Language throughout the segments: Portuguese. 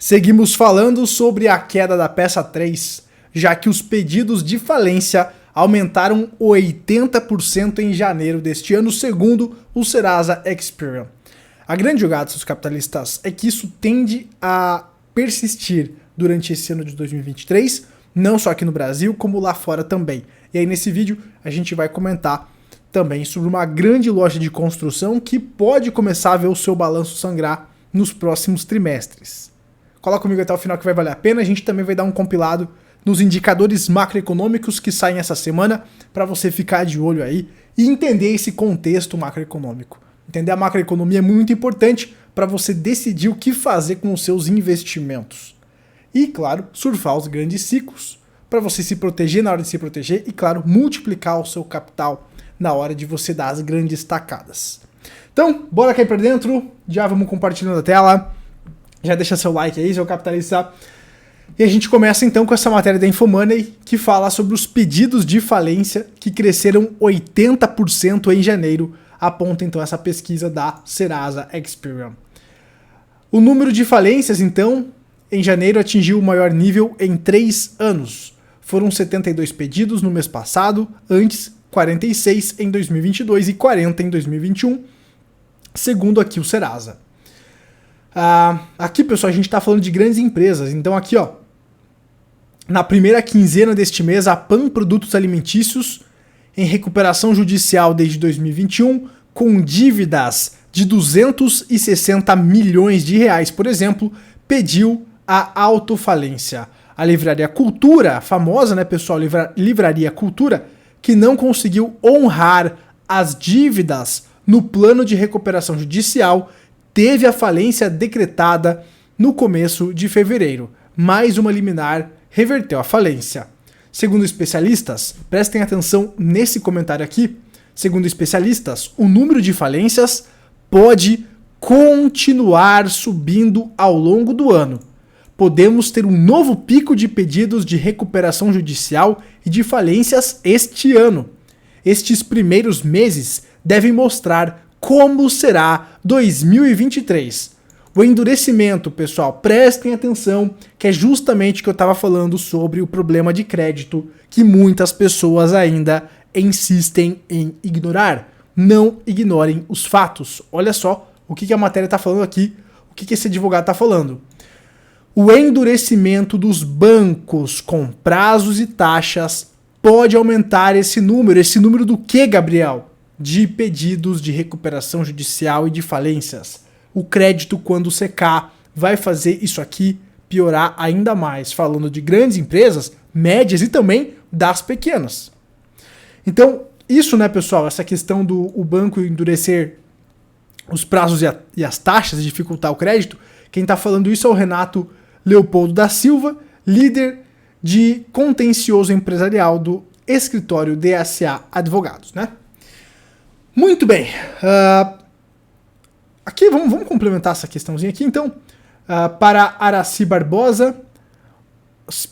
Seguimos falando sobre a queda da peça 3, já que os pedidos de falência aumentaram 80% em janeiro deste ano, segundo o Serasa Experian. A grande jogada dos capitalistas é que isso tende a persistir durante esse ano de 2023, não só aqui no Brasil, como lá fora também. E aí nesse vídeo a gente vai comentar também sobre uma grande loja de construção que pode começar a ver o seu balanço sangrar nos próximos trimestres. Cola comigo até o final que vai valer a pena. A gente também vai dar um compilado nos indicadores macroeconômicos que saem essa semana para você ficar de olho aí e entender esse contexto macroeconômico. Entender a macroeconomia é muito importante para você decidir o que fazer com os seus investimentos. E, claro, surfar os grandes ciclos para você se proteger na hora de se proteger e, claro, multiplicar o seu capital na hora de você dar as grandes tacadas. Então, bora cair para dentro, já vamos compartilhando a tela. Já deixa seu like aí, seu capitalista. E a gente começa então com essa matéria da Infomoney, que fala sobre os pedidos de falência que cresceram 80% em janeiro, aponta então essa pesquisa da Serasa Experian. O número de falências, então, em janeiro atingiu o maior nível em 3 anos. Foram 72 pedidos no mês passado, antes 46 em 2022 e 40 em 2021, segundo aqui o Serasa. Aqui, pessoal, a gente está falando de grandes empresas. Então aqui, ó, na primeira quinzena deste mês, a PAN Produtos Alimentícios, em recuperação judicial desde 2021, com dívidas de 260 milhões de reais, por exemplo, pediu a autofalência. A Livraria Cultura, famosa, né, pessoal, Livraria Cultura, que não conseguiu honrar as dívidas no plano de recuperação judicial, teve a falência decretada no começo de fevereiro. Mais uma liminar reverteu a falência. Segundo especialistas, prestem atenção nesse comentário aqui, segundo especialistas, o número de falências pode continuar subindo ao longo do ano. Podemos ter um novo pico de pedidos de recuperação judicial e de falências este ano. Estes primeiros meses devem mostrar como será 2023. O endurecimento, pessoal, prestem atenção, que é justamente o que eu estava falando sobre o problema de crédito que muitas pessoas ainda insistem em ignorar. Não ignorem os fatos. Olha só o que a matéria está falando aqui, o que esse advogado está falando. O endurecimento dos bancos com prazos e taxas pode aumentar esse número. Esse número do que, Gabriel? De pedidos de recuperação judicial e de falências. O crédito, quando secar, vai fazer isso aqui piorar ainda mais, falando de grandes empresas, médias e também das pequenas. Então, isso, né, pessoal, essa questão do banco endurecer os prazos e as taxas, dificultar o crédito, quem está falando isso é o Renato Leopoldo da Silva, líder de contencioso empresarial do escritório DSA Advogados, né? Muito bem, aqui vamos complementar essa questãozinha aqui, então, para Araci Barbosa,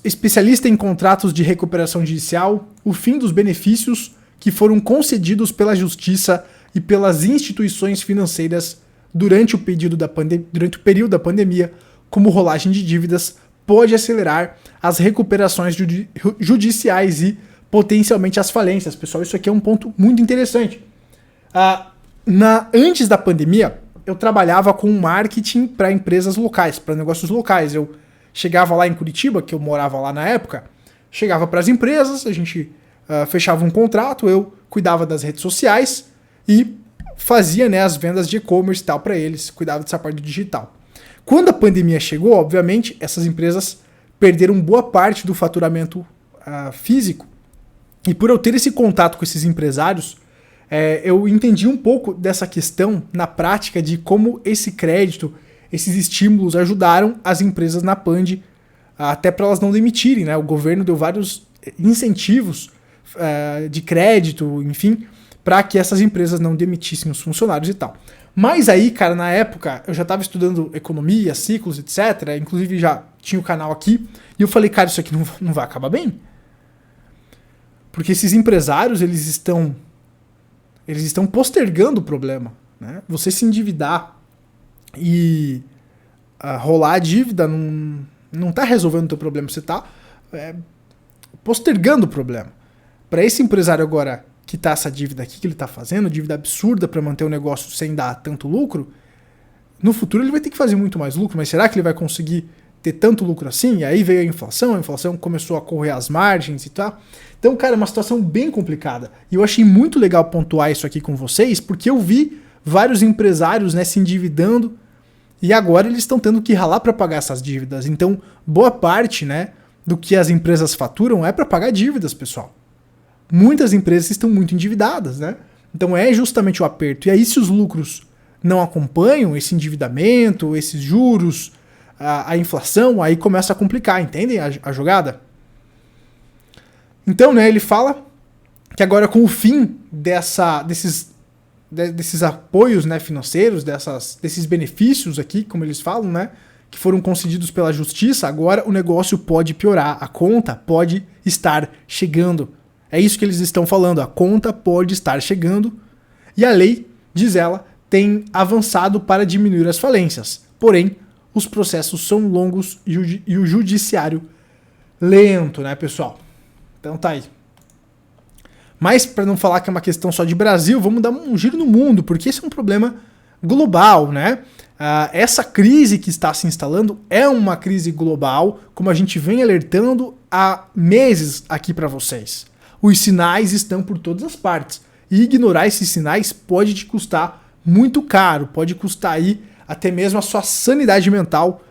especialista em contratos de recuperação judicial, o fim dos benefícios que foram concedidos pela Justiça e pelas instituições financeiras durante o período da pandemia, como rolagem de dívidas, pode acelerar as recuperações judiciais e potencialmente as falências. Pessoal, isso aqui é um ponto muito interessante. Antes da pandemia, eu trabalhava com marketing para empresas locais, para negócios locais. Eu chegava lá em Curitiba, que eu morava lá na época, chegava para as empresas, a gente fechava um contrato, eu cuidava das redes sociais e fazia, né, as vendas de e-commerce e tal para eles, cuidava dessa parte do digital. Quando a pandemia chegou, obviamente, essas empresas perderam boa parte do faturamento físico. E por eu ter esse contato com esses empresários, eu entendi um pouco dessa questão na prática de como esse crédito, esses estímulos ajudaram as empresas na Pand, até para elas não demitirem, né? O governo deu vários incentivos de crédito, enfim, para que essas empresas não demitissem os funcionários e tal. Mas aí, cara, na época, eu já estava estudando economia, ciclos, etc. Inclusive já tinha o canal aqui. E eu falei, cara, isso aqui não vai acabar bem. Porque esses empresários, eles estão postergando o problema, né? Você se endividar e rolar a dívida não tá resolvendo o teu problema, você tá postergando o problema. Para esse empresário agora que tá essa dívida aqui que ele tá fazendo, dívida absurda para manter o negócio sem dar tanto lucro, no futuro ele vai ter que fazer muito mais lucro, mas será que ele vai conseguir ter tanto lucro assim? E aí veio a inflação começou a correr as margens e tal. Então, cara, é uma situação bem complicada. E eu achei muito legal pontuar isso aqui com vocês, porque eu vi vários empresários, né, se endividando e agora eles estão tendo que ralar para pagar essas dívidas. Então, boa parte, né, do que as empresas faturam é para pagar dívidas, pessoal. Muitas empresas estão muito endividadas, né? Então é justamente o aperto. E aí, se os lucros não acompanham esse endividamento, esses juros, a inflação, aí começa a complicar, entendem a jogada? Então, né, ele fala que agora com o fim desses apoios, né, financeiros, desses benefícios aqui, como eles falam, né, que foram concedidos pela justiça, agora o negócio pode piorar, a conta pode estar chegando. É isso que eles estão falando, a conta pode estar chegando e a lei, diz ela, tem avançado para diminuir as falências. Porém, os processos são longos e o judiciário lento, né, pessoal? Então tá aí. Mas para não falar que é uma questão só de Brasil, vamos dar um giro no mundo, porque esse é um problema global, né? Essa crise que está se instalando é uma crise global, como a gente vem alertando há meses aqui para vocês. Os sinais estão por todas as partes. E ignorar esses sinais pode te custar muito caro, pode custar aí até mesmo a sua sanidade mental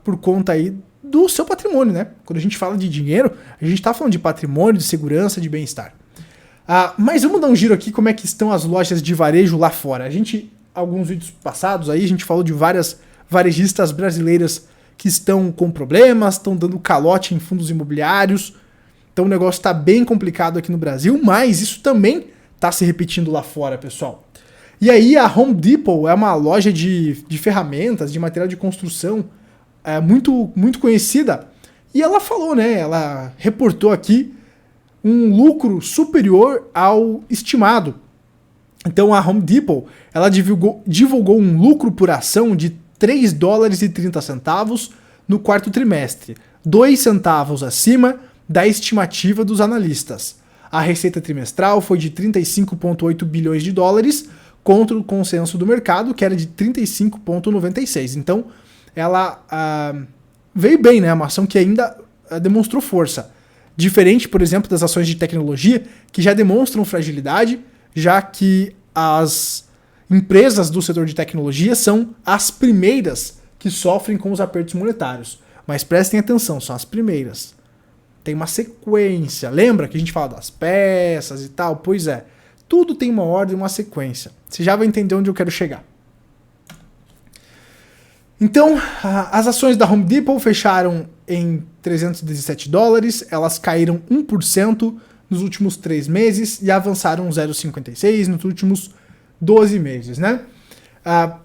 por conta aí do seu patrimônio, né? Quando a gente fala de dinheiro, a gente está falando de patrimônio, de segurança, de bem-estar. Mas vamos dar um giro aqui como é que estão as lojas de varejo lá fora. Alguns vídeos passados aí, a gente falou de várias varejistas brasileiras que estão com problemas, estão dando calote em fundos imobiliários. Então o negócio está bem complicado aqui no Brasil, mas isso também está se repetindo lá fora, pessoal. E aí a Home Depot é uma loja de ferramentas, de material de construção muito, muito conhecida. E ela falou, né? Ela reportou aqui um lucro superior ao estimado. Então a Home Depot ela divulgou um lucro por ação de 3 dólares e 30 centavos no quarto trimestre, 2 centavos acima da estimativa dos analistas. A receita trimestral foi de 35,8 bilhões de dólares contra o consenso do mercado, que era de 35,96. Então, ela veio bem, né? Uma ação que ainda demonstrou força. Diferente, por exemplo, das ações de tecnologia, que já demonstram fragilidade, já que as empresas do setor de tecnologia são as primeiras que sofrem com os apertos monetários. Mas prestem atenção, são as primeiras. Tem uma sequência. Lembra que a gente fala das peças e tal? Pois é. Tudo tem uma ordem e uma sequência. Você já vai entender onde eu quero chegar. Então, as ações da Home Depot fecharam em 317 dólares. Elas caíram 1% nos últimos 3 meses e avançaram 0,56% nos últimos 12 meses, né?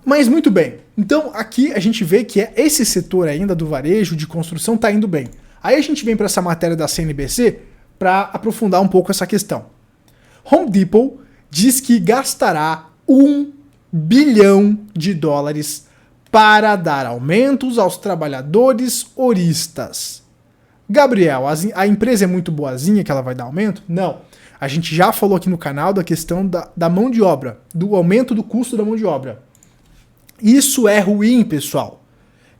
Mas muito bem. Então, aqui a gente vê que esse setor ainda do varejo, de construção, está indo bem. Aí a gente vem para essa matéria da CNBC para aprofundar um pouco essa questão. Home Depot diz que gastará 1 bilhão de dólares para dar aumentos aos trabalhadores horistas. Gabriel, a empresa é muito boazinha que ela vai dar aumento? Não. A gente já falou aqui no canal da questão da mão de obra, do aumento do custo da mão de obra. Isso é ruim, pessoal.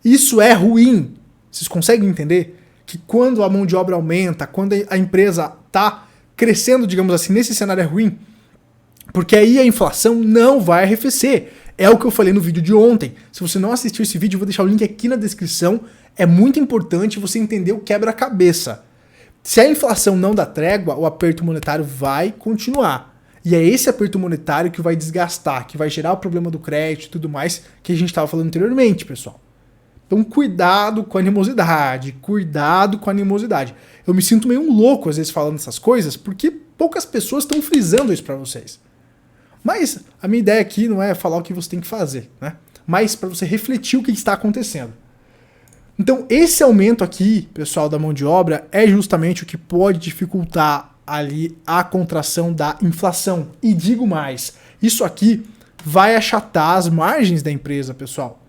Isso é ruim. Vocês conseguem entender? Que quando a mão de obra aumenta, quando a empresa está crescendo, digamos assim, nesse cenário é ruim, porque aí a inflação não vai arrefecer. É o que eu falei no vídeo de ontem. Se você não assistiu esse vídeo, eu vou deixar o link aqui na descrição. É muito importante você entender o quebra-cabeça. Se a inflação não dá trégua, o aperto monetário vai continuar. E é esse aperto monetário que vai desgastar, que vai gerar o problema do crédito e tudo mais que a gente estava falando anteriormente, pessoal. Então, cuidado com a animosidade, cuidado com a animosidade. Eu me sinto meio louco às vezes falando essas coisas, porque poucas pessoas estão frisando isso para vocês. Mas a minha ideia aqui não é falar o que você tem que fazer, né? Mas para você refletir o que está acontecendo. Então, esse aumento aqui, pessoal, da mão de obra é justamente o que pode dificultar ali a contração da inflação. E digo mais, isso aqui vai achatar as margens da empresa, pessoal.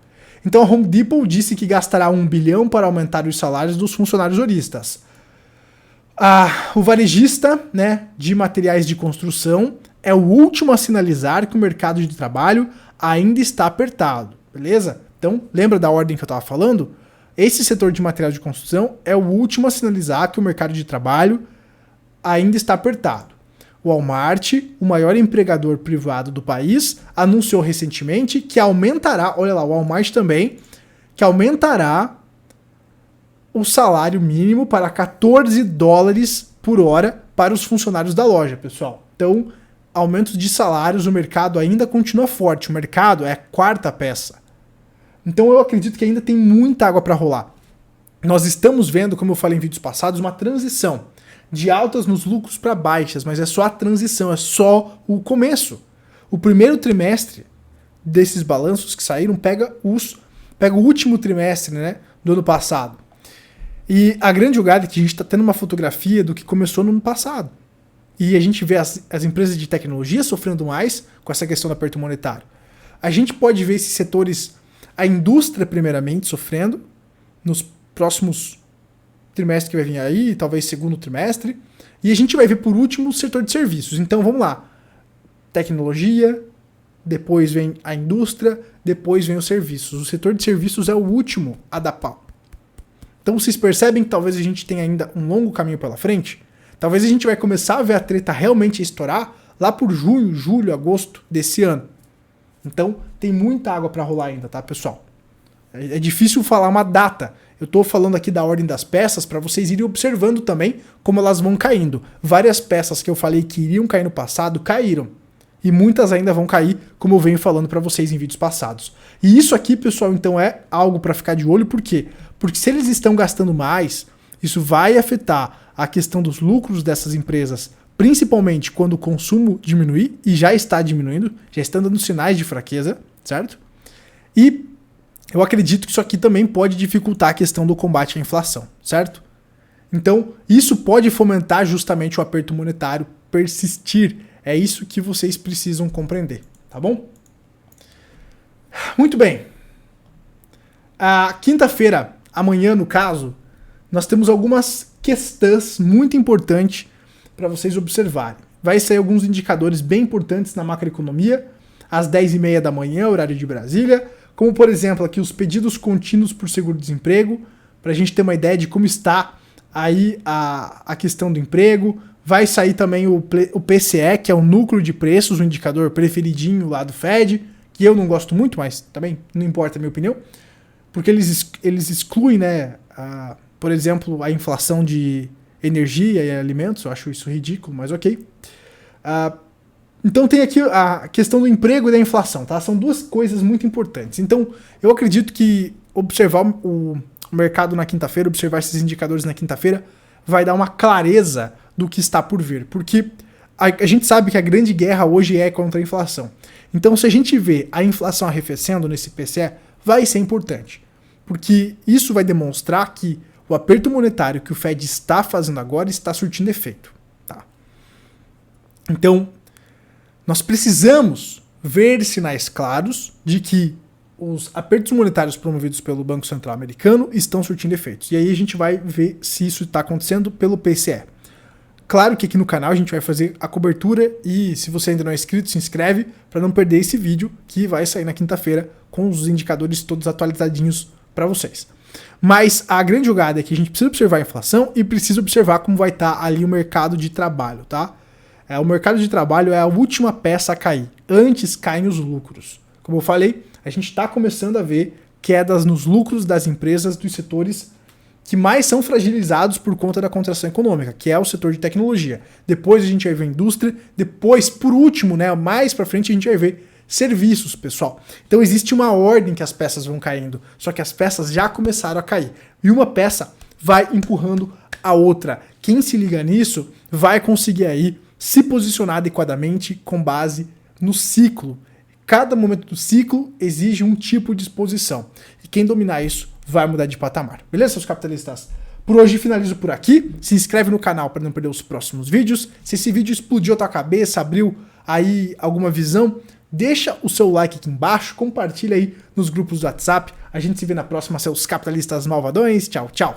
Então a Home Depot disse que gastará 1 bilhão para aumentar os salários dos funcionários horistas. O varejista, né, de materiais de construção é o último a sinalizar que o mercado de trabalho ainda está apertado, beleza? Então, lembra da ordem que eu estava falando? Esse setor de materiais de construção é o último a sinalizar que o mercado de trabalho ainda está apertado. O Walmart, o maior empregador privado do país, anunciou recentemente que aumentará, olha lá, o Walmart também, que aumentará o salário mínimo para 14 dólares por hora para os funcionários da loja, pessoal. Então, aumentos de salários, o mercado ainda continua forte. O mercado é a quarta peça. Então, eu acredito que ainda tem muita água para rolar. Nós estamos vendo, como eu falei em vídeos passados, uma transição de altas nos lucros para baixas, mas é só a transição, é só o começo. O primeiro trimestre desses balanços que saíram pega o último trimestre, né, do ano passado. E a grande jogada é que a gente está tendo uma fotografia do que começou no ano passado. E a gente vê as empresas de tecnologia sofrendo mais com essa questão do aperto monetário. A gente pode ver esses setores, a indústria primeiramente sofrendo, nos próximos trimestres que vai vir aí, talvez segundo trimestre. E a gente vai ver por último o setor de serviços. Então vamos lá. Tecnologia, depois vem a indústria, depois vem os serviços. O setor de serviços é o último a dar pau. Então vocês percebem que talvez a gente tenha ainda um longo caminho pela frente? Talvez a gente vai começar a ver a treta realmente estourar lá por junho, julho, agosto desse ano. Então tem muita água para rolar ainda, tá, pessoal? É difícil falar uma data. Eu tô falando aqui da ordem das peças para vocês irem observando também como elas vão caindo. Várias peças que eu falei que iriam cair no passado, caíram. E muitas ainda vão cair, como eu venho falando para vocês em vídeos passados. E isso aqui, pessoal, então é algo para ficar de olho, por quê? Porque se eles estão gastando mais, isso vai afetar a questão dos lucros dessas empresas, principalmente quando o consumo diminuir, e já está diminuindo, já estão dando sinais de fraqueza, certo? E eu acredito que isso aqui também pode dificultar a questão do combate à inflação, certo? Então, isso pode fomentar justamente o aperto monetário persistir. É isso que vocês precisam compreender, tá bom? Muito bem. A quinta-feira, amanhã no caso, nós temos algumas questões muito importantes para vocês observarem. Vai sair alguns indicadores bem importantes na macroeconomia, às 10h30 da manhã, horário de Brasília, como por exemplo aqui os pedidos contínuos por seguro-desemprego, para a gente ter uma ideia de como está aí a questão do emprego. Vai sair também o PCE, que é o núcleo de preços, o indicador preferidinho lá do Fed, que eu não gosto muito, mas também não importa a minha opinião, porque eles excluem, né, por exemplo, a inflação de energia e alimentos. Eu acho isso ridículo, mas ok. Então tem aqui a questão do emprego e da inflação, tá? São duas coisas muito importantes. Então eu acredito que observar o mercado na quinta-feira, observar esses indicadores na quinta-feira, vai dar uma clareza do que está por vir. Porque a gente sabe que a grande guerra hoje é contra a inflação. Então se a gente vê a inflação arrefecendo nesse PCE, vai ser importante. Porque isso vai demonstrar que o aperto monetário que o Fed está fazendo agora está surtindo efeito. Tá? Então, nós precisamos ver sinais claros de que os apertos monetários promovidos pelo Banco Central Americano estão surtindo efeitos. E aí a gente vai ver se isso está acontecendo pelo PCE. Claro que aqui no canal a gente vai fazer a cobertura e se você ainda não é inscrito, se inscreve para não perder esse vídeo que vai sair na quinta-feira com os indicadores todos atualizadinhos para vocês. Mas a grande jogada é que a gente precisa observar a inflação e precisa observar como vai estar ali o mercado de trabalho, tá? O mercado de trabalho é a última peça a cair. Antes caem os lucros. Como eu falei, a gente está começando a ver quedas nos lucros das empresas dos setores que mais são fragilizados por conta da contração econômica, que é o setor de tecnologia. Depois a gente vai ver a indústria, depois, por último, né, mais para frente a gente vai ver serviços, pessoal. Então existe uma ordem que as peças vão caindo, só que as peças já começaram a cair. E uma peça vai empurrando a outra. Quem se liga nisso vai conseguir aí se posicionar adequadamente com base no ciclo. Cada momento do ciclo exige um tipo de exposição. E quem dominar isso vai mudar de patamar. Beleza, seus capitalistas? Por hoje finalizo por aqui. Se inscreve no canal para não perder os próximos vídeos. Se esse vídeo explodiu a tua cabeça, abriu aí alguma visão, Deixa o seu like aqui embaixo, compartilha aí nos grupos do WhatsApp. A gente se vê na próxima, seus capitalistas malvadões. Tchau, tchau.